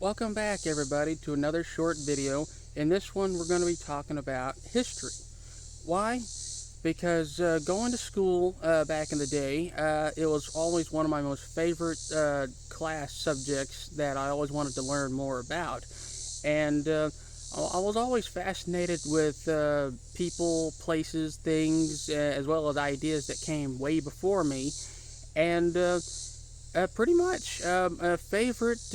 Welcome back, everybody, to another short video. In this one, we're going to be talking about history. Why? Because going to school back in the day, it was always one of my most favorite class subjects that I always wanted to learn more about. And I was always fascinated with people, places, things, as well as ideas that came way before me. And pretty much. Favorite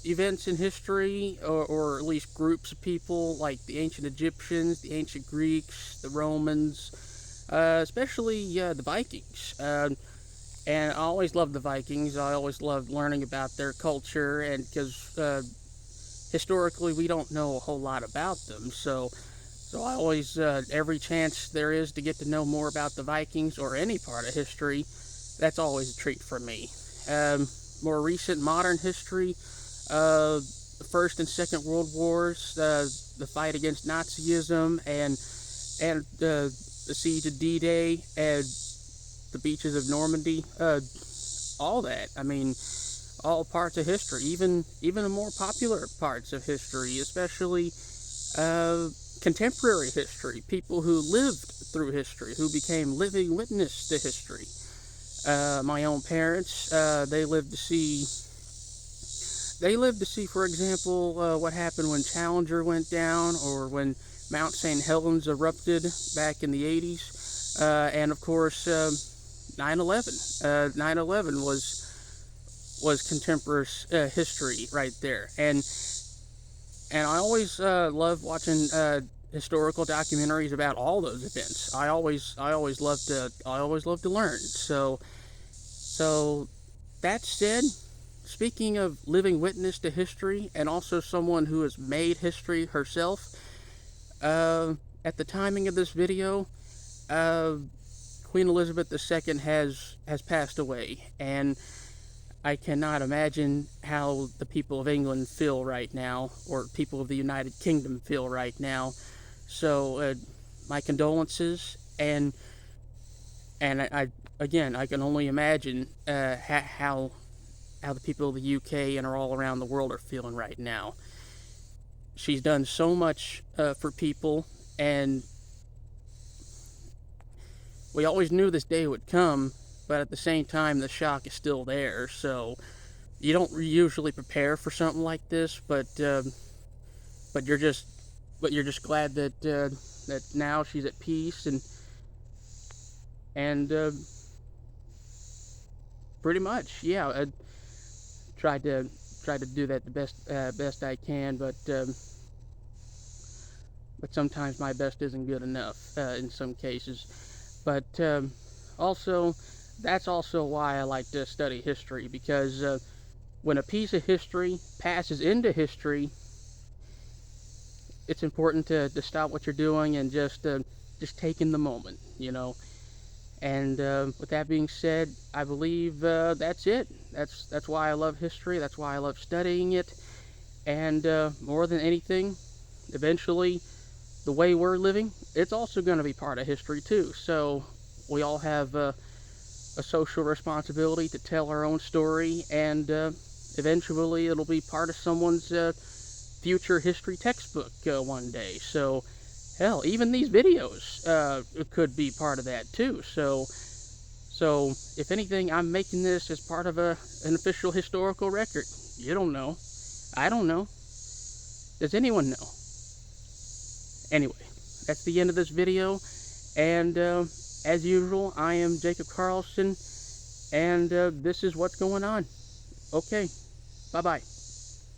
events in history, or at least groups of people, like the ancient Egyptians, the ancient Greeks, the Romans, especially the Vikings. And I always loved the Vikings. I always loved learning about their culture, and because historically we don't know a whole lot about them, so I always, every chance there is to get to know more about the Vikings or any part of history, that's always a treat for me. Um, More recent modern history, the First and Second World Wars, the fight against Nazism, and the siege of D-Day, and the beaches of Normandy, all that. I mean, all parts of history, even the more popular parts of history, especially uh, contemporary history, people who lived through history, who became living witness to history. My own parents, they lived to see, for example, what happened when Challenger went down, or when Mount St. Helens erupted back in the 80s, and of course, 9/11. 9/11 was contemporary history right there, and I always love watching historical documentaries about all those events. I always love to learn. So that said, speaking of living witness to history, and also someone who has made history herself, at the timing of this video, uh, Queen Elizabeth II has passed away, and I cannot imagine how the people of England feel right now, or people of the United Kingdom feel right now. So, my condolences, and again, I can only imagine how the people of the UK and all around the world are feeling right now. She's done so much for people, and we always knew this day would come, but at the same time, the shock is still there. So you don't usually prepare for something like this, but you're just glad that now she's at peace, and pretty much, yeah. I tried to do that the best I can, but sometimes my best isn't good enough in some cases. But also, that's also why I like to study history, because when a piece of history passes into history, it's important to stop what you're doing and just take in the moment, you know. And with that being said, I believe that's it. That's why I love history. That's why I love studying it. And more than anything, eventually, the way we're living, it's also going to be part of history too. So we all have a social responsibility to tell our own story, and eventually it'll be part of someone's future history textbook one day. So hell, even these videos could be part of that too. So if anything, I'm making this as part of an official historical record. You don't know. I don't know. Does anyone know? Anyway, that's the end of this video. And as usual, I am Jacob Carlson, and this is what's going on. Okay, bye bye.